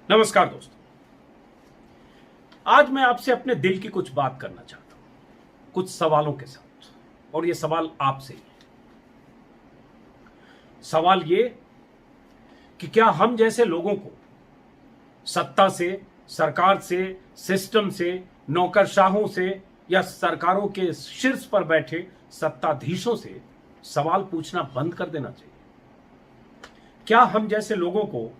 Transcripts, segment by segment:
नमस्कार दोस्तों, आज मैं आपसे अपने दिल की कुछ बात करना चाहता हूं, कुछ सवालों के साथ। और ये सवाल आपसे ही है। सवाल ये कि क्या हम जैसे लोगों को सत्ता से, सरकार से, सिस्टम से, नौकरशाहों से या सरकारों के शीर्ष पर बैठे सत्ताधीशों से सवाल पूछना बंद कर देना चाहिए? क्या हम जैसे लोगों को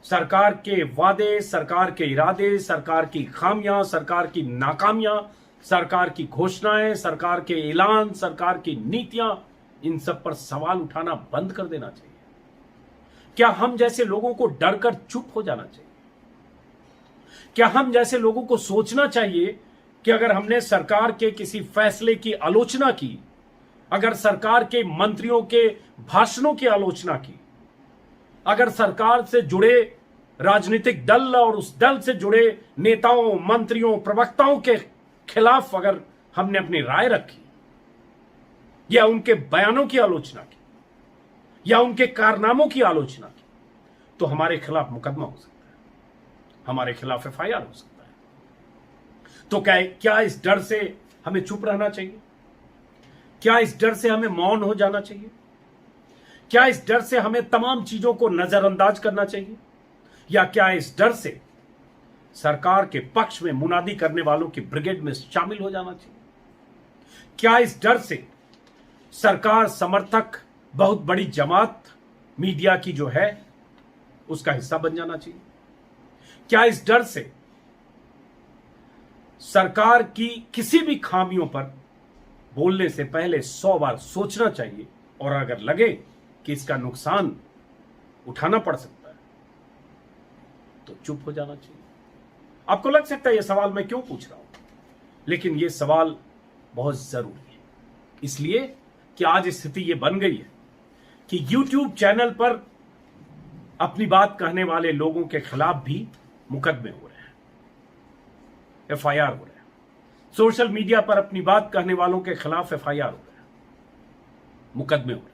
सरकार के वादे, सरकार के इरादे, सरकार की खामियां, सरकार की नाकामियां, सरकार की घोषणाएं, सरकार के ऐलान, सरकार की नीतियां, इन सब पर सवाल उठाना बंद कर देना चाहिए? क्या हम जैसे लोगों को डर कर चुप हो जाना चाहिए? क्या हम जैसे लोगों को सोचना चाहिए कि अगर हमने सरकार के किसी फैसले की आलोचना की, अगर सरकार के मंत्रियों के भाषणों की आलोचना की, अगर सरकार से जुड़े राजनीतिक दल और उस दल से जुड़े नेताओं, मंत्रियों, प्रवक्ताओं के खिलाफ अगर हमने अपनी राय रखी या उनके बयानों की आलोचना की या उनके कारनामों की आलोचना की, तो हमारे खिलाफ मुकदमा हो सकता है, हमारे खिलाफ एफआईआर हो सकता है। तो क्या इस डर से हमें चुप रहना चाहिए? क्या इस डर से हमें मौन हो जाना चाहिए? क्या इस डर से हमें तमाम चीजों को नजरअंदाज करना चाहिए? या क्या इस डर से सरकार के पक्ष में मुनादी करने वालों की ब्रिगेड में शामिल हो जाना चाहिए? क्या इस डर से सरकार समर्थक बहुत बड़ी जमात मीडिया की जो है उसका हिस्सा बन जाना चाहिए? क्या इस डर से सरकार की किसी भी खामियों पर बोलने से पहले 100 बार सोचना चाहिए और अगर लगे कि इसका नुकसान उठाना पड़ सकता है तो चुप हो जाना चाहिए? आपको लग सकता है यह सवाल मैं क्यों पूछ रहा हूं, लेकिन यह सवाल बहुत जरूरी है, इसलिए कि आज स्थिति यह बन गई है कि YouTube चैनल पर अपनी बात कहने वाले लोगों के खिलाफ भी मुकदमे हो रहे हैं, एफआईआर हो रहे हैं। सोशल मीडिया पर अपनी बात कहने वालों के खिलाफ एफआईआर हो रहे हैं, मुकदमे हो रहे हैं।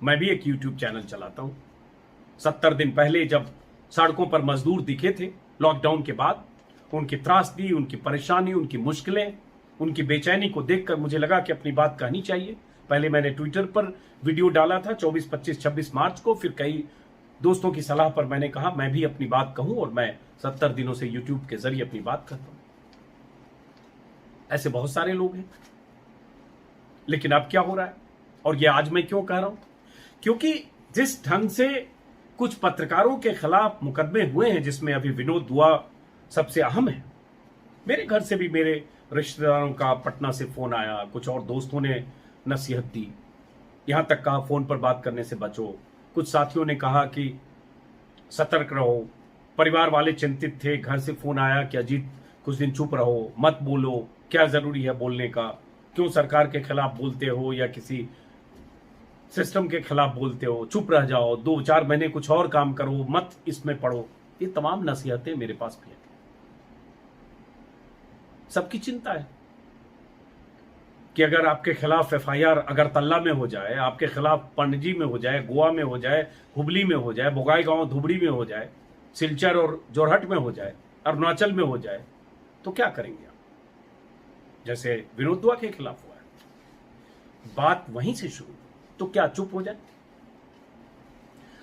मैं भी एक YouTube चैनल चलाता हूं। 70 दिन पहले जब सड़कों पर मजदूर दिखे थे लॉकडाउन के बाद, उनकी त्रासदी, उनकी परेशानी, उनकी मुश्किलें, उनकी बेचैनी को देखकर मुझे लगा कि अपनी बात कहनी चाहिए। पहले मैंने ट्विटर पर वीडियो डाला था 24, 25, 26 मार्च को, फिर कई दोस्तों की सलाह पर मैंने कहा मैं भी अपनी बात कहूं और मैं 70 दिनों से यूट्यूब के जरिए अपनी बात करता हूं। ऐसे बहुत सारे लोग हैं, लेकिन अब क्या हो रहा है और ये आज मैं क्यों कह रहा हूं? क्योंकि जिस ढंग से कुछ पत्रकारों के खिलाफ मुकदमे हुए हैं, जिसमें अभी विनोद दुआ सबसे अहम है। मेरे घर से भी मेरे रिश्तेदारों का पटना से फोन आया, कुछ और दोस्तों ने नसीहत दी, यहां तक कहा फोन पर बात करने से बचो। कुछ साथियों ने कहा कि सतर्क रहो। परिवार वाले चिंतित थे, घर से फोन आया कि अजीत कुछ दिन चुप रहो, मत बोलो, क्या जरूरी है बोलने का, क्यों सरकार के खिलाफ बोलते हो या किसी सिस्टम के खिलाफ बोलते हो, चुप रह जाओ, 2-4 महीने कुछ और काम करो, मत इसमें पढ़ो। ये तमाम नसीहतें मेरे पास भी हैं। सबकी चिंता है कि अगर आपके खिलाफ एफआईआर अगरतला में हो जाए, आपके खिलाफ पणजी में हो जाए, गोवा में हो जाए, हुबली में हो जाए, बोगाईगांव धुबड़ी में हो जाए, सिलचर और जोरहट में हो जाए, अरुणाचल में हो जाए, तो क्या करेंगे आप? जैसे विनोद दुआ के खिलाफ हुआ है, बात वहीं से शुरू, तो क्या चुप हो जाए?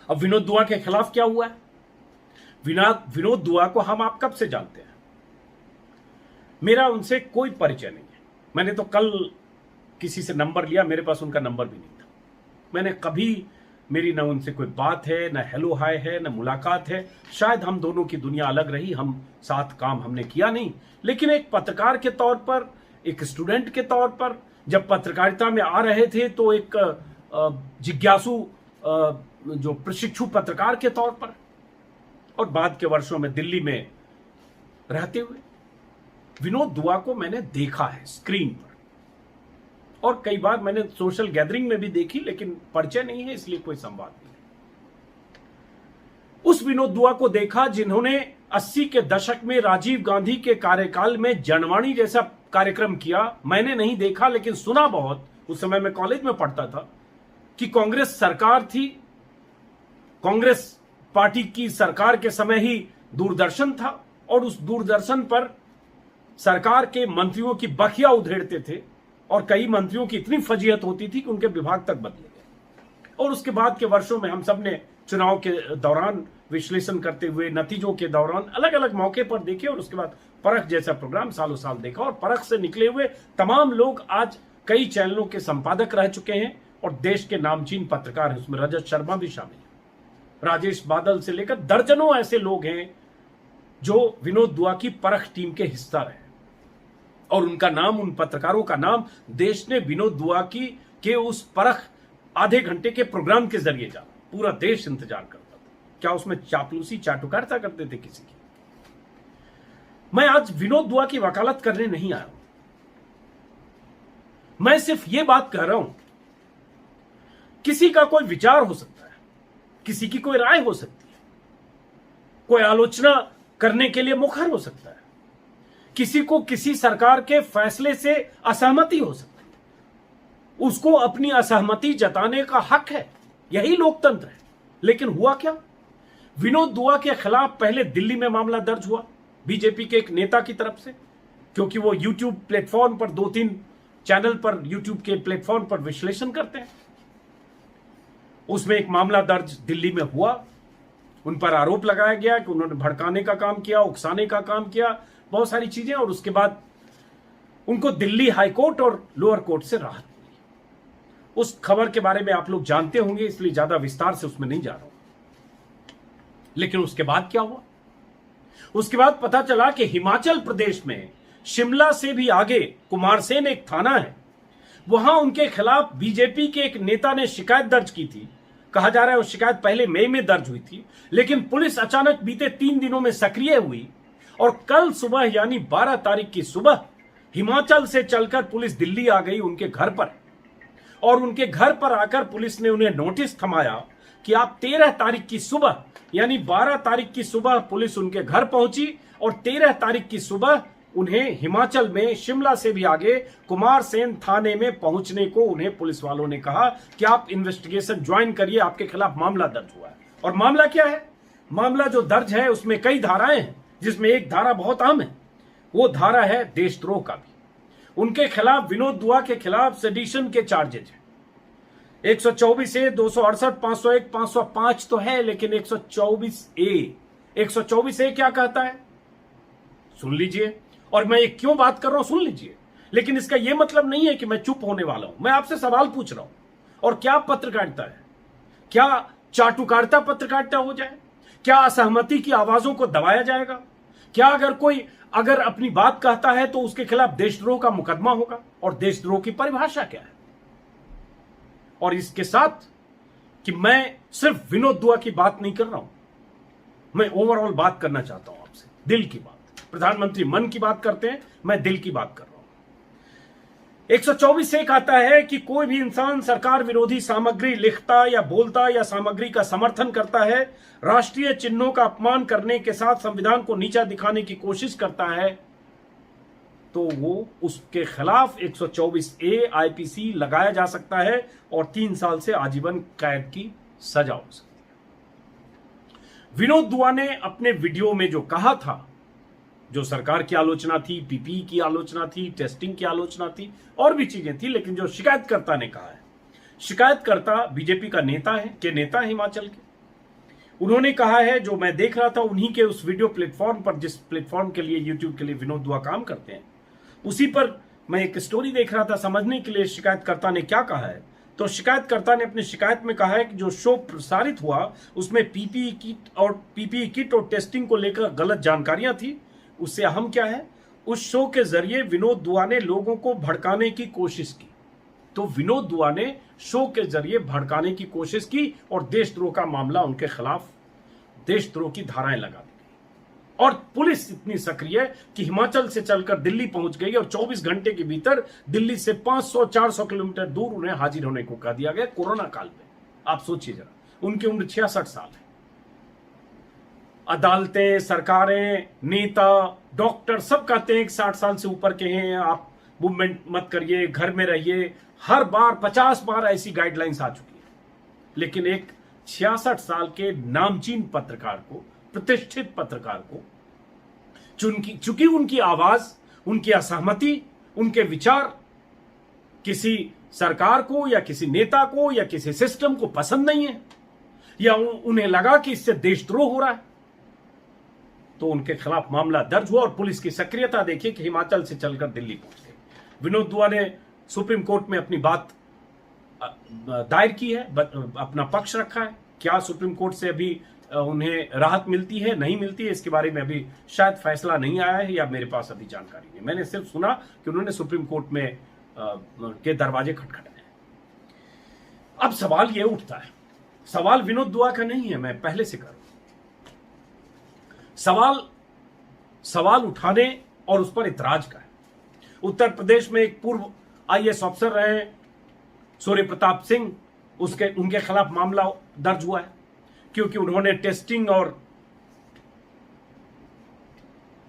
अब विनोद दुआ के खिलाफ क्या हुआ है? विनोद दुआ को हम आप कब से जानते हैं? मेरा उनसे कोई परिचय नहीं है। मैंने तो कल किसी से नंबर लिया, मेरे पास उनका नंबर भी नहीं था। मैंने कभी, मेरी न उनसे कोई बात है, न हेलो हाय है, न मुलाकात है। शायद हम दोनों की दुनिया अलग रही, हम साथ काम हमने किया नहीं, लेकिन एक पत्रकार के तौर पर, एक स्टूडेंट के तौर पर जब पत्रकारिता में आ रहे थे तो एक जिज्ञासु जो प्रशिक्षु पत्रकार के तौर पर, और बाद के वर्षों में दिल्ली में रहते हुए विनोद दुआ को मैंने देखा है स्क्रीन पर, और कई बार मैंने सोशल गैदरिंग में भी देखी, लेकिन परिचय नहीं है इसलिए कोई संवाद नहीं। उस विनोद दुआ को देखा जिन्होंने 80 के दशक में राजीव गांधी के कार्यकाल में जनवाणी जैसा कार्यक्रम किया। मैंने नहीं देखा लेकिन सुना बहुत, उस समय मैं कॉलेज में पढ़ता था, कि कांग्रेस सरकार थी, कांग्रेस पार्टी की सरकार के समय ही दूरदर्शन था और उस दूरदर्शन पर सरकार के मंत्रियों की बखिया उधेड़ते थे और कई मंत्रियों की इतनी फजीहत होती थी कि उनके विभाग तक बदले गए। और उसके बाद के वर्षों में हम सब ने चुनाव के दौरान विश्लेषण करते हुए, नतीजों के दौरान अलग अलग मौके पर देखे और उसके बाद परख जैसा प्रोग्राम सालों साल देखा और परख से निकले हुए तमाम लोग आज कई चैनलों के संपादक रह चुके हैं और देश के नामचीन पत्रकार हैं। उसमें रजत शर्मा भी शामिल है, राजेश बादल से लेकर दर्जनों ऐसे लोग हैं जो विनोद दुआ की परख टीम के हिस्सा रहे और उनका नाम, उन पत्रकारों का नाम देश ने विनोद दुआ की के उस परख आधे घंटे के प्रोग्राम के जरिए जाना। पूरा देश इंतजार करता था। क्या उसमें चापलूसी, चाटुकारिता करते थे किसी की? मैं आज विनोद दुआ की वकालत करने नहीं आया हूं। मैं सिर्फ यह बात कह रहा हूं, किसी का कोई विचार हो सकता है, किसी की कोई राय हो सकती है, कोई आलोचना करने के लिए मुखर हो सकता है, किसी को किसी सरकार के फैसले से असहमति हो सकती है, उसको अपनी असहमति जताने का हक है। यही लोकतंत्र है। लेकिन हुआ क्या? विनोद दुआ के खिलाफ पहले दिल्ली में मामला दर्ज हुआ बीजेपी के एक नेता की तरफ से, क्योंकि वो यूट्यूब प्लेटफॉर्म पर 2-3 चैनल पर, यूट्यूब के प्लेटफॉर्म पर विश्लेषण करते हैं। उसमें एक मामला दर्ज दिल्ली में हुआ। उन पर आरोप लगाया गया कि उन्होंने भड़काने का काम किया, उकसाने का काम किया, बहुत सारी चीजें। और उसके बाद उनको दिल्ली हाईकोर्ट और लोअर कोर्ट से राहत मिली। उस खबर के बारे में आप लोग जानते होंगे, इसलिए ज्यादा विस्तार से उसमें नहीं जा रहा हूं। लेकिन उसके बाद क्या हुआ? उसके बाद पता चला कि हिमाचल प्रदेश में शिमला से भी आगे कुमारसेन एक थाना है, वहां उनके खिलाफ बीजेपी के एक नेता ने शिकायत दर्ज की थी। कहा जा रहा है वो शिकायत पहले मई में दर्ज हुई थी, लेकिन पुलिस अचानक बीते 3 दिनों में सक्रिय हुई और कल सुबह यानी 12 तारीख की सुबह हिमाचल से चलकर पुलिस दिल्ली आ गई उनके घर पर। और उनके घर पर आकर पुलिस ने उन्हें नोटिस थमाया कि आप 13 तारीख की सुबह यानी 12 तारीख की सुबह पुलिस उनके घर पहुंची और 13 तारीख की सुबह उन्हें हिमाचल में शिमला से भी आगे कुमारसेन थाने में पहुंचने को उन्हें पुलिस वालों ने कहा कि आप इन्वेस्टिगेशन ज्वाइन करिए, आपके खिलाफ मामला दर्ज हुआ है। और मामला क्या है? मामला जो दर्ज है उसमें कई धाराएं हैं, जिसमें एक धारा बहुत अहम है। वो धारा है देशद्रोह का भी। उनके खिलाफ, विनोद दुआ के खिलाफ सेडिशन के चार्जेज हैं। 124 ए, 268, 501, 505 तो है, लेकिन 124 ए क्या कहता है? सुन लीजिए। और मैं ये क्यों बात कर रहा हूं, सुन लीजिए। लेकिन इसका यह मतलब नहीं है कि मैं चुप होने वाला हूं। मैं आपसे सवाल पूछ रहा हूं। और क्या पत्रकारिता है? क्या चाटुकारिता पत्रकारिता हो जाए? क्या असहमति की आवाजों को दबाया जाएगा? क्या अगर कोई अपनी बात कहता है तो उसके खिलाफ देशद्रोह का मुकदमा होगा? और देशद्रोह की परिभाषा क्या है? और इसके साथ कि मैं सिर्फ विनोद दुआ की बात नहीं कर रहा हूं, मैं ओवरऑल बात करना चाहता हूं आपसे, दिल की बात। प्रधानमंत्री मन की बात करते हैं, मैं दिल की बात कर रहा हूं। 124 से कहता है कि कोई भी इंसान सरकार विरोधी सामग्री लिखता या बोलता या सामग्री का समर्थन करता है, राष्ट्रीय चिन्हों का अपमान करने के साथ संविधान को नीचा दिखाने की कोशिश करता है, तो वो उसके खिलाफ 124 ए आईपीसी लगाया जा सकता है और 3 साल से आजीवन कैद की सजा हो सकती है। विनोद दुआ ने अपने वीडियो में जो कहा था, जो सरकार की आलोचना थी, पीपीई की आलोचना थी, टेस्टिंग की आलोचना थी, और भी चीजें थी, लेकिन जो शिकायतकर्ता ने कहा है, शिकायतकर्ता बीजेपी का नेता है हिमाचल के। उन्होंने कहा है, जो मैं देख रहा था उन्हीं के उस वीडियो प्लेटफॉर्म पर, जिस प्लेटफॉर्म के लिए, यूट्यूब के लिए विनोद दुआ काम करते हैं, उसी पर मैं एक स्टोरी देख रहा था समझने के लिए शिकायतकर्ता ने क्या कहा है। तो शिकायतकर्ता ने अपनी शिकायत में कहा है कि जो शो प्रसारित हुआ उसमें पीपीई किट और टेस्टिंग को लेकर गलत जानकारियां थी। उससे अहम क्या है, उस शो के जरिए विनोद दुआ ने लोगों को भड़काने की कोशिश की। तो विनोद दुआ ने शो के जरिए भड़काने की कोशिश की और देशद्रोह का मामला उनके खिलाफ, देशद्रोह की धाराएं लगा दी गई। और पुलिस इतनी सक्रिय है कि हिमाचल से चलकर दिल्ली पहुंच गई और 24 घंटे के भीतर दिल्ली से 500-400 किलोमीटर दूर उन्हें हाजिर होने को कह दिया गया कोरोना काल में। आप सोचिए जरा, उनकी उम्र 66 साल है। अदालतें, सरकारें, नेता, डॉक्टर सब कहते हैं कि 60 साल से ऊपर के हैं, आप मूवमेंट मत करिए, घर में रहिए। हर बार 50 बार ऐसी गाइडलाइंस आ चुकी है, लेकिन एक 66 साल के नामचीन पत्रकार को प्रतिष्ठित पत्रकार को, चूंकि उनकी आवाज, उनकी असहमति, उनके विचार किसी सरकार को या किसी नेता को या किसी सिस्टम को पसंद नहीं है, या उन्हें लगा कि इससे देशद्रोह हो रहा है, तो उनके खिलाफ मामला दर्ज हुआ। और पुलिस की सक्रियता देखिए कि हिमाचल से चलकर दिल्ली पहुंच गए। विनोद दुआ ने सुप्रीम कोर्ट में अपनी बात दायर की है, अपना पक्ष रखा है। क्या सुप्रीम कोर्ट से अभी उन्हें राहत मिलती है, नहीं मिलती है, इसके बारे में अभी शायद फैसला नहीं आया है, या मेरे पास अभी जानकारी नहीं। मैंने सिर्फ सुना कि उन्होंने सुप्रीम कोर्ट में के दरवाजे खटखटाए। अब सवाल यह उठता है, सवाल विनोद दुआ का नहीं है, मैं पहले से करूं सवाल उठाने और उस पर इतराज का है। उत्तर प्रदेश में एक पूर्व आईएएस अफसर रहे सूर्य प्रताप सिंह, उनके खिलाफ मामला दर्ज हुआ है क्योंकि उन्होंने टेस्टिंग और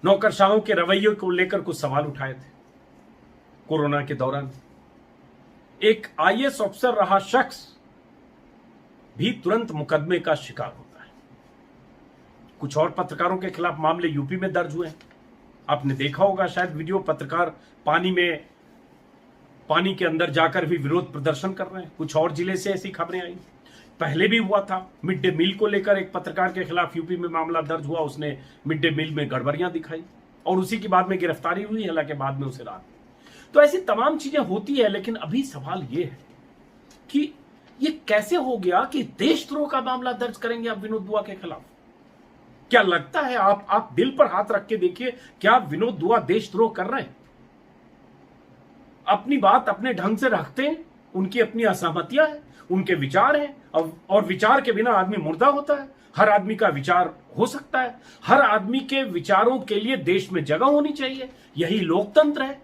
नौकरशाहों के रवैये को लेकर कुछ सवाल उठाए थे कोरोना के दौरान। एक आईएएस अफसर रहा शख्स भी तुरंत मुकदमे का शिकार होता है। कुछ और पत्रकारों के खिलाफ मामले यूपी में दर्ज हुए हैं। आपने देखा होगा शायद वीडियो, पत्रकार पानी के अंदर जाकर भी विरोध प्रदर्शन कर रहे हैं। कुछ और जिले से ऐसी खबरें आई। पहले भी हुआ था, मिड डे मील को लेकर एक पत्रकार के खिलाफ यूपी में मामला दर्ज हुआ। उसने मिड डे मील में गड़बड़ियां दिखाई और उसी के बाद में गिरफ्तारी हुई, हालांकि बाद में उसे राहत मिली। तो ऐसी तमाम चीजें होती है, लेकिन अभी सवाल यह है कि ये कैसे हो गया कि देशद्रोह का मामला दर्ज करेंगे आप विनोद दुआ के खिलाफ? क्या लगता है, आप दिल पर हाथ रख के देखिए, क्या विनोद दुआ देशद्रोह कर रहे हैं? अपनी बात अपने ढंग से रखते हैं, उनकी अपनी असहमतियां हैं, उनके विचार हैं, और विचार के बिना आदमी मुर्दा होता है। हर आदमी का विचार हो सकता है, हर आदमी के विचारों के लिए देश में जगह होनी चाहिए, यही लोकतंत्र है।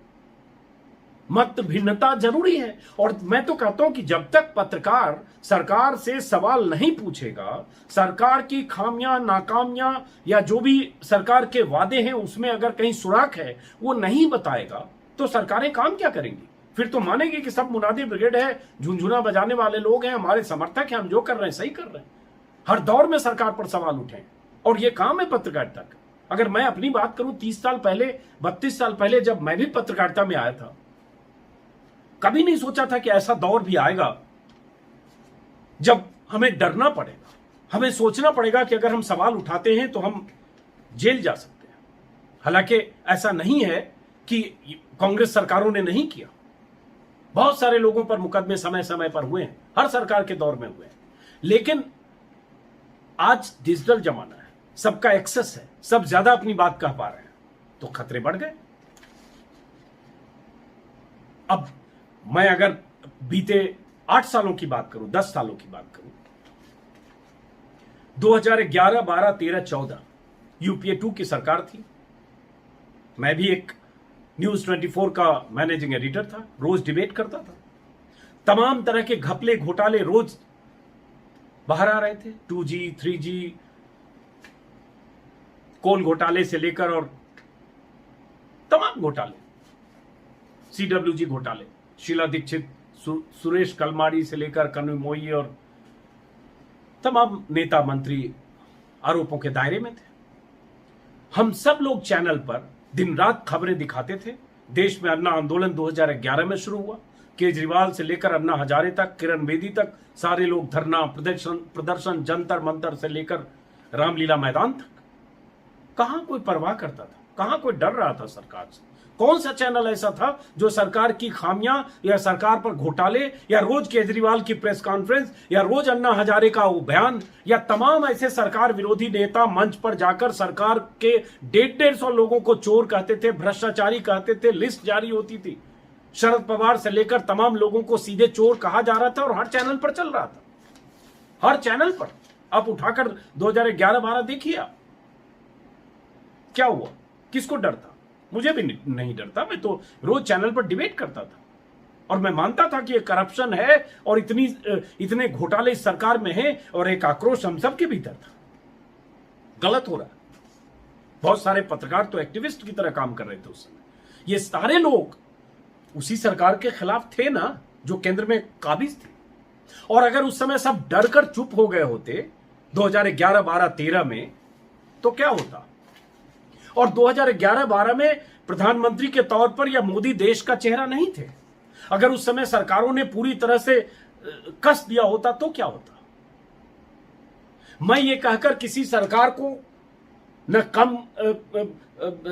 मत भिन्नता जरूरी है। और मैं तो कहता हूं कि जब तक पत्रकार सरकार से सवाल नहीं पूछेगा, सरकार की खामियां, नाकामियां या जो भी सरकार के वादे हैं उसमें अगर कहीं सुराख है, वो नहीं बताएगा, तो सरकारें काम क्या करेंगी? फिर तो मानेंगे कि सब मुनादी ब्रिगेड है, झुनझुना बजाने वाले लोग हैं, हमारे समर्थक हैं, हम जो कर रहे हैं सही कर रहे हैं। हर दौर में सरकार पर सवाल उठे, और ये काम है पत्रकारिता का। अगर मैं अपनी बात करूं, 30 साल पहले, 32 साल पहले जब मैं भी पत्रकारिता में आया था, कभी नहीं सोचा था कि ऐसा दौर भी आएगा जब हमें डरना पड़ेगा, हमें सोचना पड़ेगा कि अगर हम सवाल उठाते हैं तो हम जेल जा सकते हैं। हालांकि ऐसा नहीं है कि कांग्रेस सरकारों ने नहीं किया, बहुत सारे लोगों पर मुकदमे समय समय पर हुए हैं, हर सरकार के दौर में हुए हैं। लेकिन आज डिजिटल जमाना है, सबका एक्सेस है, सब ज्यादा अपनी बात कह पा रहे हैं, तो खतरे बढ़ गए। अब मैं अगर बीते 8 सालों की बात करूं, 10 सालों की बात करूं, 2011, 12, 13, 14 यूपीए 2 की सरकार थी। मैं भी एक न्यूज 24 का मैनेजिंग एडिटर था, रोज डिबेट करता था। तमाम तरह के घपले घोटाले रोज बाहर आ रहे थे, 2G, 3G, कोल घोटाले से लेकर और तमाम घोटाले, CWG घोटाले, शीला दीक्षित, सुरेश कलमाड़ी से लेकर कन्वी मोई और तमाम नेता मंत्री आरोपों के दायरे में थे। हम सब लोग चैनल पर दिन रात खबरें दिखाते थे। देश में अन्ना आंदोलन 2011 में शुरू हुआ, केजरीवाल से लेकर अन्ना हजारे तक, किरण बेदी तक, सारे लोग धरना, प्रदर्शन, जंतर मंतर से लेकर रामलीला मैदान तक। कहां कोई परवाह करता था, कहां कोई डर रहा था सरकार से? कौन सा चैनल ऐसा था जो सरकार की खामियां या सरकार पर घोटाले या रोज केजरीवाल की प्रेस कॉन्फ्रेंस या रोज अन्ना हजारे का बयान या तमाम ऐसे सरकार विरोधी नेता मंच पर जाकर सरकार के 150 लोगों को चोर कहते थे, भ्रष्टाचारी कहते थे, लिस्ट जारी होती थी। शरद पवार से लेकर तमाम लोगों को सीधे चोर कहा जा रहा था और हर चैनल पर चल रहा था, हर चैनल पर। आप उठाकर 2011-12 देखिए आप क्या हुआ, किसको डर था? मुझे भी नहीं डरता, मैं तो रोज चैनल पर डिबेट करता था और मैं मानता था कि ये करप्शन है और इतने घोटाले इस सरकार में हैं, और एक आक्रोश हम सबके भीतर था, गलत हो रहा है। बहुत सारे पत्रकार तो एक्टिविस्ट की तरह काम कर रहे थे उस समय। ये सारे लोग उसी सरकार के खिलाफ थे ना, जो केंद्र में काबिज थी। और अगर उस समय सब डर कर चुप हो गए होते 2011, 12, 13 में, तो क्या होता। और 2011-12 में प्रधानमंत्री के तौर पर या मोदी देश का चेहरा नहीं थे। अगर उस समय सरकारों ने पूरी तरह से कस दिया होता तो क्या होता। मैं ये कहकर किसी सरकार को न कम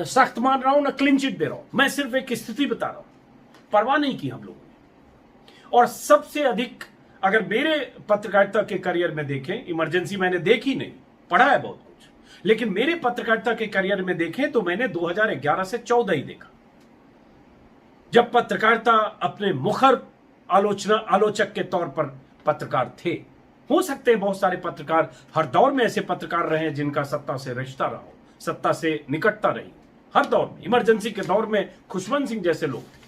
सख्त मान रहा हूं न क्लीन चिट दे रहा हूं, मैं सिर्फ एक स्थिति बता रहा हूं। परवाह नहीं की हम लोगों ने। और सबसे अधिक अगर मेरे पत्रकारिता के करियर में देखें, इमरजेंसी मैंने देखी नहीं, पढ़ा है बहुत कुछ, लेकिन मेरे पत्रकारिता के करियर में देखें तो मैंने 2011 से 14 ही देखा, जब पत्रकारिता अपने मुखर आलोचक के तौर पर पत्रकार थे। हो सकते हैं बहुत सारे पत्रकार हर दौर में ऐसे पत्रकार रहे जिनका सत्ता से रिश्ता रहा हो, सत्ता से निकटता रही हर दौर में। इमरजेंसी के दौर में खुशवंत सिंह जैसे लोग थे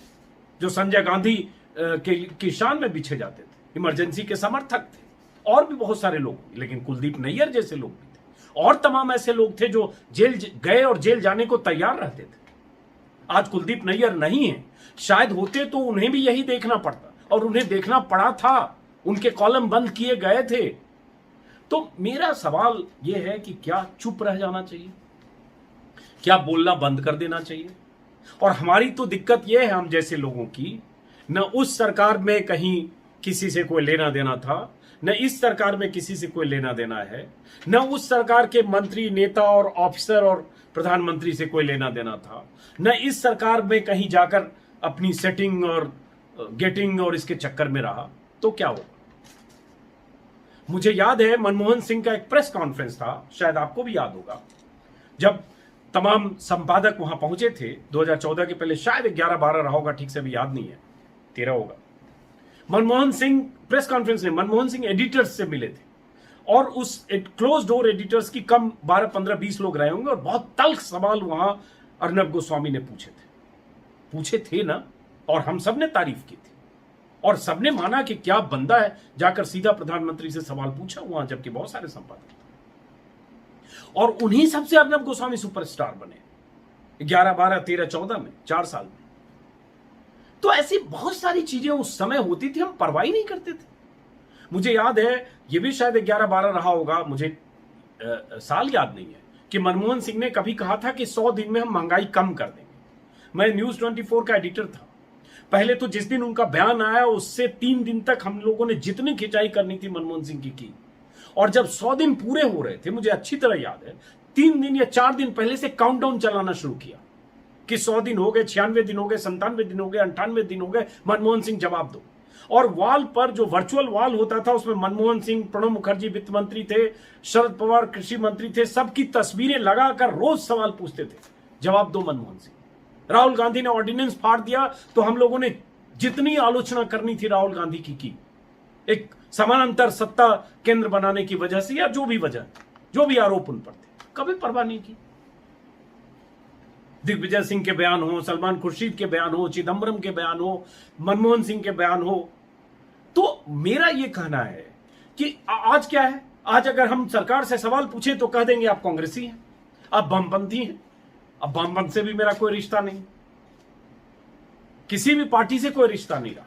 जो संजय गांधी की शान में बिछे जाते थे, इमरजेंसी के समर्थक थे। और भी बहुत सारे लोग, लेकिन कुलदीप नैयर जैसे लोग भी थे, और तमाम ऐसे लोग थे जो जेल गए और जेल जाने को तैयार रहते थे। आज कुलदीप नैयर नहीं है, शायद होते तो उन्हें भी यही देखना पड़ता, और उन्हें देखना पड़ा था, उनके कॉलम बंद किए गए थे। तो मेरा सवाल यह है कि क्या चुप रह जाना चाहिए, क्या बोलना बंद कर देना चाहिए। और हमारी तो दिक्कत यह है हम जैसे लोगों की, न उस सरकार में कहीं किसी से कोई लेना देना था, न इस सरकार में किसी से कोई लेना देना है, न उस सरकार के मंत्री, नेता और ऑफिसर और प्रधानमंत्री से कोई लेना देना था, न इस सरकार में कहीं जाकर अपनी सेटिंग और गेटिंग और इसके चक्कर में रहा। तो क्या होगा। मुझे याद है मनमोहन सिंह का एक प्रेस कॉन्फ्रेंस था, शायद आपको भी याद होगा, जब तमाम संपादक वहां पहुंचे थे 2014 के पहले, शायद 11-12 रहा होगा, ठीक से भी याद नहीं है, 13 होगा। मनमोहन सिंह प्रेस कॉन्फ्रेंस में मनमोहन सिंह एडिटर्स से मिले थे, और उस क्लोज डोर एडिटर्स की कम 12, 15, 20 लोग रहे होंगे, और बहुत तल्ख सवाल वहां अर्नब गोस्वामी ने पूछे थे ना, और हम सब ने तारीफ की थी, और सबने माना कि क्या बंदा है, जाकर सीधा प्रधानमंत्री से सवाल पूछा वहां, जबकि बहुत सारे संपादक, और उन्हीं सबसे अर्नब गोस्वामी सुपरस्टार बने 11, 12, 13, 14 में, 4 साल में। तो ऐसी बहुत सारी चीजें उस समय होती थी, हम परवाह नहीं करते थे। मुझे याद है, यह भी शायद 11-12 रहा होगा, मुझे साल याद नहीं है, कि मनमोहन सिंह ने कभी कहा था कि 100 दिन में हम महंगाई कम कर देंगे। मैं न्यूज 24 का एडिटर था। पहले तो जिस दिन उनका बयान आया उससे 3 दिन तक हम लोगों ने जितनी खिंचाई करनी थी मनमोहन सिंह की, और जब 100 दिन पूरे हो रहे थे, मुझे अच्छी तरह याद है, 3 दिन या 4 दिन पहले से काउंटडाउन चलाना शुरू किया कि 100 दिन हो गए, 96 दिन हो गए, 97 दिन हो गए, 98 दिन हो गए, मनमोहन सिंह जवाब दो। और वॉल पर जो वर्चुअल वॉल होता था उसमें मनमोहन सिंह, प्रणब मुखर्जी वित्त मंत्री थे, शरद पवार कृषि मंत्री थे, सबकी तस्वीरें लगाकर रोज सवाल पूछते थे, जवाब दो मनमोहन सिंह। राहुल गांधी ने ऑर्डिनेंस फाड़ दिया तो हम लोगों ने जितनी आलोचना करनी थी राहुल गांधी की एक समानांतर सत्ता केंद्र बनाने की वजह से, या जो भी वजह, जो भी आरोप उन पर थे, कभी परवाह नहीं की। दिग्विजय सिंह के बयान हो, सलमान खुर्शीद के बयान हो, चिदंबरम के बयान हो, मनमोहन सिंह के बयान हो। तो मेरा यह कहना है कि आज क्या है, आज अगर हम सरकार से सवाल पूछे तो कह देंगे आप कांग्रेसी हैं, आप वामपंथी हैं। अब वामपंथ से भी मेरा कोई रिश्ता नहीं, किसी भी पार्टी से कोई रिश्ता नहीं रहा,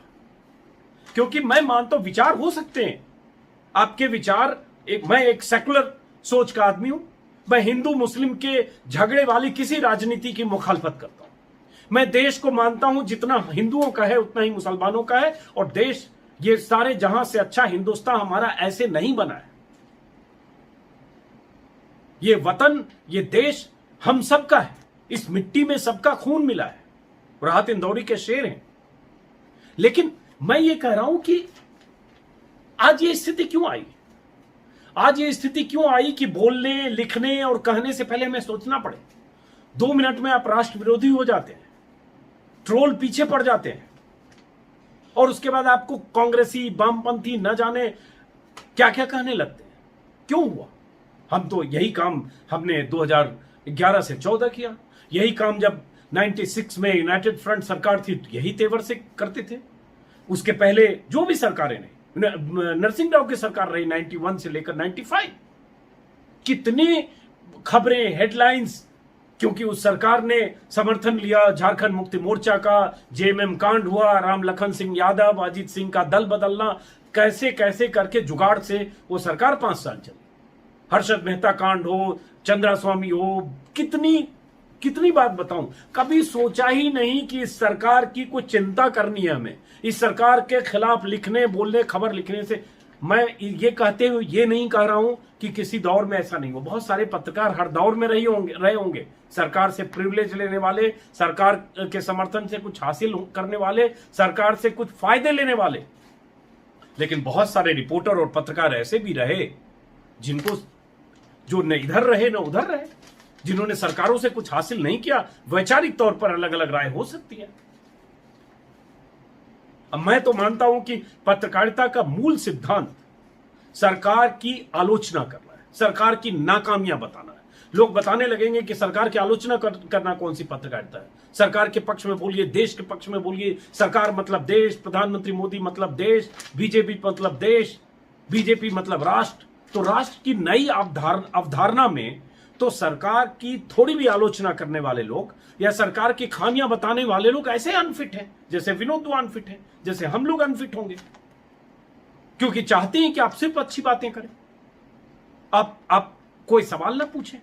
क्योंकि मैं मानता हूं विचार हो सकते हैं आपके विचार। मैं एक सेकुलर सोच का आदमी हूं, मैं हिंदू मुस्लिम के झगड़े वाली किसी राजनीति की मुखालफत करता हूं। मैं देश को मानता हूं जितना हिंदुओं का है उतना ही मुसलमानों का है, और देश ये सारे जहां से अच्छा हिंदुस्तान हमारा ऐसे नहीं बना है। ये वतन, ये देश हम सबका है, इस मिट्टी में सबका खून मिला है। राहत इंदौरी के शेर हैं। लेकिन मैं ये कह रहा हूं कि आज ये स्थिति क्यों आई, आज ये स्थिति क्यों आई कि बोलने, लिखने और कहने से पहले हमें सोचना पड़े। 2 मिनट में आप राष्ट्र विरोधी हो जाते हैं, ट्रोल पीछे पड़ जाते हैं, और उसके बाद आपको कांग्रेसी, वामपंथी न जाने क्या क्या कहने लगते हैं। क्यों हुआ? हम तो यही काम हमने 2011 से 14 किया, यही काम जब 96 में यूनाइटेड फ्रंट सरकार थी यही तेवर से करते थे। उसके पहले जो भी सरकारें नहीं, नरसिंह राव की सरकार रही 91 से लेकर 95, कितनी खबरें, हेडलाइंस, क्योंकि उस सरकार ने समर्थन लिया झारखंड मुक्ति मोर्चा का, जेएमएम कांड हुआ, राम लखन सिंह यादव, अजीत सिंह का दल बदलना, कैसे कैसे करके जुगाड़ से वो सरकार 5 साल चली। हर्षद मेहता कांड हो, चंद्रा स्वामी हो, कितनी कितनी बात बताऊं। कभी सोचा ही नहीं कि इस सरकार की कुछ चिंता करनी है हमें। इस सरकार के खिलाफ लिखने, बोलने, खबर लिखने से मैं ये कहते हुए ये नहीं कह रहा हूं कि किसी दौर में ऐसा नहीं हो। बहुत सारे पत्रकार हर दौर में रहे होंगे, सरकार से प्रिविलेज लेने वाले, सरकार के समर्थन से कुछ हासिल करने वाले, सरकार से कुछ फायदे लेने वाले। लेकिन बहुत सारे रिपोर्टर और पत्रकार ऐसे भी रहे जिनको, जो न इधर रहे न उधर रहे, जिन्होंने सरकारों से कुछ हासिल नहीं किया। वैचारिक तौर पर अलग अलग राय हो सकती है। अब मैं तो मानता हूं कि पत्रकारिता का मूल सिद्धांत सरकार की आलोचना करना है, सरकार की नाकामियां बताना है। लोग बताने लगेंगे कि सरकार की आलोचना करना कौन सी पत्रकारिता है। सरकार के पक्ष में बोलिए, देश के पक्ष में बोलिए। सरकार मतलब देश, प्रधानमंत्री मोदी मतलब देश, बीजेपी मतलब देश, बीजेपी मतलब राष्ट्र। तो राष्ट्र की नई अवधारणा में तो सरकार की थोड़ी भी आलोचना करने वाले लोग या सरकार की खामियां बताने वाले लोग ऐसे अनफिट हैं जैसे विनोद दुआ अनफिट है, जैसे हम लोग अनफिट होंगे, क्योंकि चाहते हैं कि आप सिर्फ अच्छी बातें करें, आप कोई सवाल ना पूछें।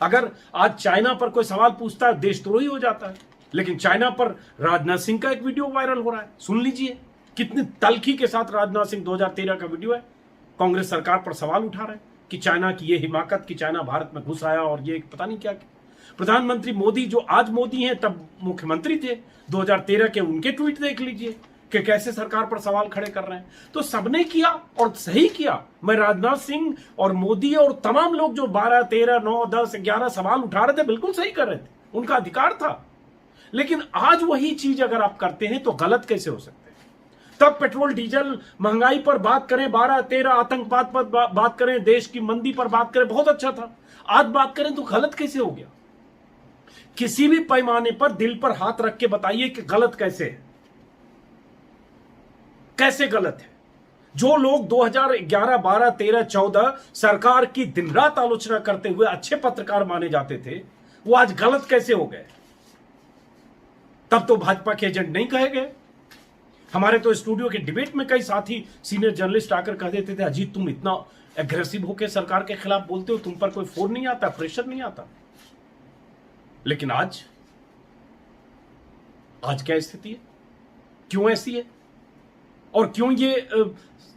अगर आज चाइना पर कोई सवाल पूछता है, देशद्रोही हो जाता है। लेकिन चाइना पर राजनाथ सिंह का एक वीडियो वायरल हो रहा है, सुन लीजिए कितनी तल्खी के साथ राजनाथ सिंह 2013 का वीडियो है। कांग्रेस सरकार पर सवाल उठा रहे हैं कि चाइना की ये हिमाकत, कि चाइना भारत में घुस आया और ये पता नहीं क्या। प्रधानमंत्री मोदी, जो आज मोदी हैं तब मुख्यमंत्री थे 2013 के, उनके ट्वीट देख लीजिए कि कैसे सरकार पर सवाल खड़े कर रहे हैं। तो सबने किया और सही किया। मैं राजनाथ सिंह और मोदी और तमाम लोग जो 12, 13, 9, 10, 11 सवाल उठा रहे थे, बिल्कुल सही कर रहे थे, उनका अधिकार था। लेकिन आज वही चीज अगर आप करते हैं तो गलत कैसे हो सकते हैं? तब पेट्रोल डीजल महंगाई पर बात करें, 12, 13 आतंकवाद पर बात करें, देश की मंदी पर बात करें, बहुत अच्छा था। आज बात करें तो गलत कैसे हो गया? किसी भी पैमाने पर दिल पर हाथ रख के बताइए कि गलत कैसे है, कैसे गलत है? जो लोग 2011, 12, 13, 14 सरकार की दिन रात आलोचना करते हुए अच्छे पत्रकार माने जाते थे, वो आज गलत कैसे हो गए? तब तो भाजपा के एजेंट नहीं कहे गए। हमारे तो स्टूडियो के डिबेट में कई साथी सीनियर जर्नलिस्ट आकर कह देते थे, अजीत तुम इतना एग्रेसिव होकर सरकार के खिलाफ बोलते हो, तुम पर कोई फोन नहीं आता, प्रेशर नहीं आता। लेकिन आज क्या स्थिति है? क्यों ऐसी है? और क्यों ये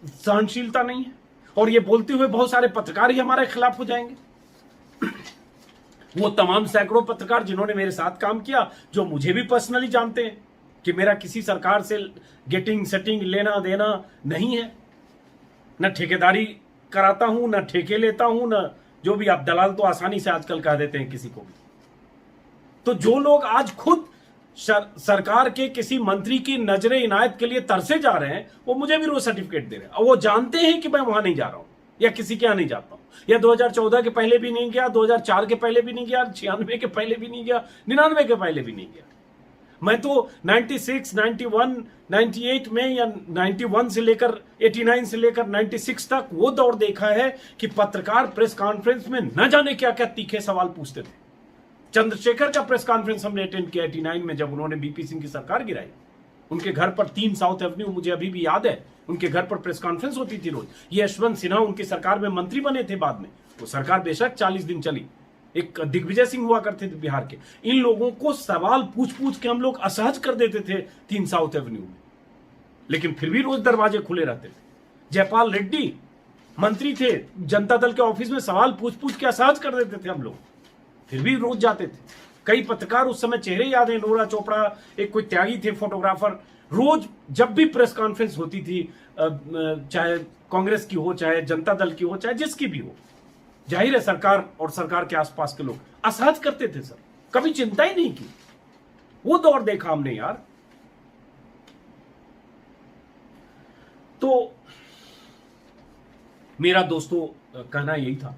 सहनशीलता नहीं है? और ये बोलते हुए बहुत सारे पत्रकार ही हमारे खिलाफ हो जाएंगे। वो तमाम सैकड़ों पत्रकार जिन्होंने मेरे साथ काम किया, जो मुझे भी पर्सनली जानते हैं कि मेरा किसी सरकार से गेटिंग सेटिंग लेना देना नहीं है, न ठेकेदारी कराता हूं, न ठेके लेता हूं, न जो भी। आप दलाल तो आसानी से आजकल कह देते हैं किसी को भी। तो जो लोग आज खुद सरकार के किसी मंत्री की नजरे इनायत के लिए तरसे जा रहे हैं, वो मुझे भी रोज सर्टिफिकेट दे रहे हैं। और वो जानते हैं कि मैं वहां नहीं जा रहा हूं या किसी के यहां नहीं जाता हूं, या 2014 के पहले भी नहीं गया, 2004 के पहले भी नहीं गया, 96 के पहले भी नहीं गया, 99 के पहले भी नहीं गया। मैं तो 96, 91, 98 में या 91 से लेकर 89 से लेकर 96 तक वो दौर देखा है कि पत्रकार प्रेस कॉन्फ्रेंस में न जाने क्या क्या तीखे सवाल पूछते थे। चंद्रशेखर का प्रेस कॉन्फ्रेंस हमने अटेंड किया 89 में, जब उन्होंने बीपी सिंह की सरकार गिराई। उनके घर पर 3 साउथ एवेन्यू, मुझे अभी भी याद है, उनके घर पर प्रेस कॉन्फ्रेंस होती थी रोज। ये यशवंत सिन्हा उनकी सरकार में मंत्री बने थे बाद में। वो सरकार बेशक 40 दिन चली, एक दिग्विजय सिंह हुआ करते थे बिहार के। इन लोगों को सवाल पूछ पूछ के हम लोग असहज कर देते थे 3 साउथ एवेन्यू में, लेकिन फिर भी रोज दरवाजे खुले रहते थे। जयपाल रेड्डी मंत्री थे, जनता दल के ऑफिस में सवाल पूछ पूछ के असहज कर देते थे हम लोग, फिर भी रोज जाते थे। कई पत्रकार उस समय चेहरे याद है, नोरा चोपड़ा, एक कोई त्यागी थे फोटोग्राफर, रोज जब भी प्रेस कॉन्फ्रेंस होती थी, चाहे कांग्रेस की हो, चाहे जनता दल की हो, चाहे जिसकी भी हो, जाहिर है सरकार और सरकार के आसपास के लोग असहज करते थे सर, कभी चिंता ही नहीं की। वो दौर देखा हमने यार। तो मेरा दोस्तों कहना यही था,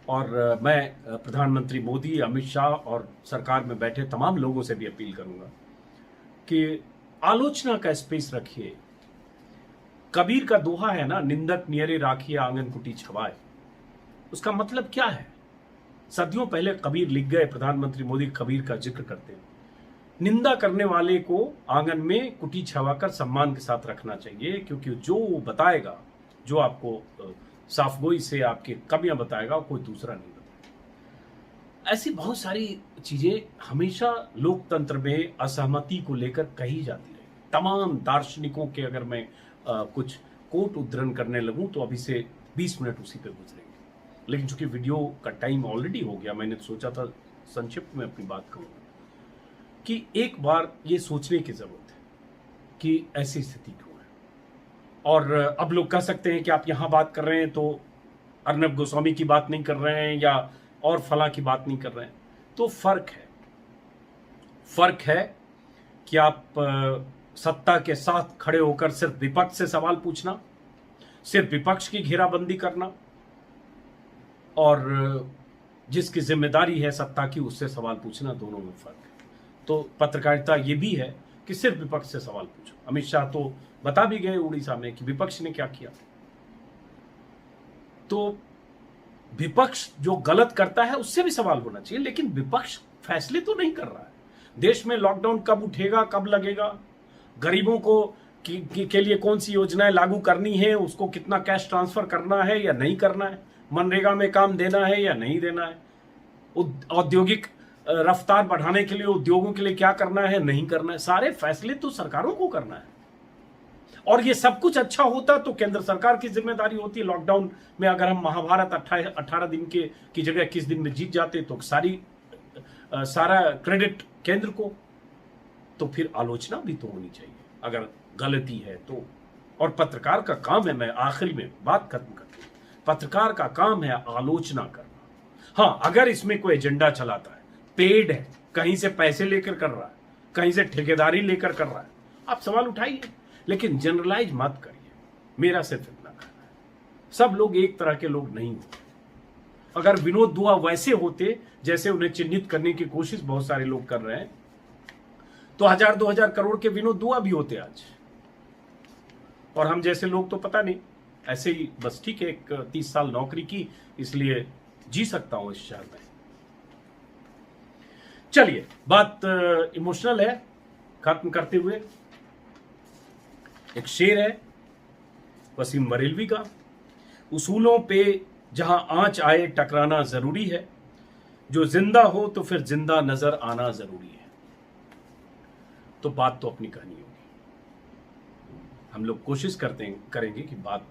और मैं प्रधानमंत्री मोदी, अमित शाह और सरकार में बैठे तमाम लोगों से भी अपील करूंगा कि आलोचना का स्पेस रखिए। कबीर का दोहा है ना, निंदक नियरे राखिए आंगन कुटी छवाए। उसका मतलब क्या है? सदियों पहले कबीर लिख गए, प्रधानमंत्री मोदी कबीर का जिक्र करते हैं। निंदा करने वाले को आंगन में कुटी छवाकर सम्मान के साथ रखना चाहिए, क्योंकि जो बताएगा, जो आपको साफगोई से आपकी कमियां बताएगा, कोई दूसरा नहीं बताएगा। ऐसी बहुत सारी चीजें हमेशा लोकतंत्र में असहमति को लेकर कही जाती रही। तमाम दार्शनिकों के अगर मैं कुछ कोट उद्धरण करने लगूं तो अभी से 20 मिनट उसी पे गुजरेंगे, लेकिन चूंकि वीडियो का टाइम ऑलरेडी हो गया, मैंने सोचा था संक्षिप्त में अपनी बात कहूँ कि एक बार ये सोचने की जरूरत है कि ऐसी स्थिति क्यों है। और अब लोग कह सकते हैं कि आप यहां बात कर रहे हैं तो अर्नब गोस्वामी की बात नहीं कर रहे हैं या और फला की बात नहीं कर रहे हैं। तो फर्क है कि आप सत्ता के साथ खड़े होकर सिर्फ विपक्ष से सवाल पूछना, सिर्फ विपक्ष की घेराबंदी करना, और जिसकी जिम्मेदारी है सत्ता की उससे सवाल पूछना, दोनों में फर्क है। तो पत्रकारिता ये भी है कि सिर्फ विपक्ष से सवाल पूछो। अमित शाह तो बता भी गए उड़ीसा में कि विपक्ष ने क्या किया। तो विपक्ष जो गलत करता है उससे भी सवाल होना चाहिए, लेकिन विपक्ष फैसले तो नहीं कर रहा है। देश में लॉकडाउन कब उठेगा, कब लगेगा, गरीबों को के लिए कौन सी योजनाएं लागू करनी है, उसको कितना कैश ट्रांसफर करना है या नहीं करना है, मनरेगा में काम देना है या नहीं देना है, औद्योगिक रफ्तार बढ़ाने के लिए उद्योगों के लिए क्या करना है, नहीं करना है, सारे फैसले तो सरकारों को करना है। और ये सब कुछ अच्छा होता तो केंद्र सरकार की जिम्मेदारी होती। लॉकडाउन में अगर हम महाभारत 18 दिन की जगह 21 दिन में जीत जाते तो सारा क्रेडिट केंद्र को। तो फिर आलोचना भी तो होनी चाहिए अगर गलती है तो। और पत्रकार का काम है, मैं आखिरी में बात खत्म करती हूं, पत्रकार का काम है आलोचना करना। हाँ, अगर इसमें कोई एजेंडा चलाता है, पेड है, कहीं से पैसे लेकर कर रहा है, कहीं से ठेकेदारी लेकर कर रहा है, आप सवाल उठाइए, लेकिन जनरलाइज मत करिए। मेरा सिर्फ इतना कहना है, सब लोग एक तरह के लोग नहीं होते। अगर विनोद दुआ वैसे होते जैसे उन्हें चिन्हित करने की कोशिश बहुत सारे लोग कर रहे हैं, तो 1000-2000 करोड़ के विनोद दुआ भी होते आज। और हम जैसे लोग तो पता नहीं, ऐसे ही बस ठीक है, एक 30 साल नौकरी की इसलिए जी सकता हूं इस शहर में। चलिए, बात इमोशनल है, खत्म करते हुए एक शेर है वसीम बरेलवी का, उसूलों पे जहां आंच आए टकराना जरूरी है, जो जिंदा हो तो फिर जिंदा नजर आना जरूरी है। तो बात तो अपनी कहनी होगी, हम लोग कोशिश करेंगे कि बात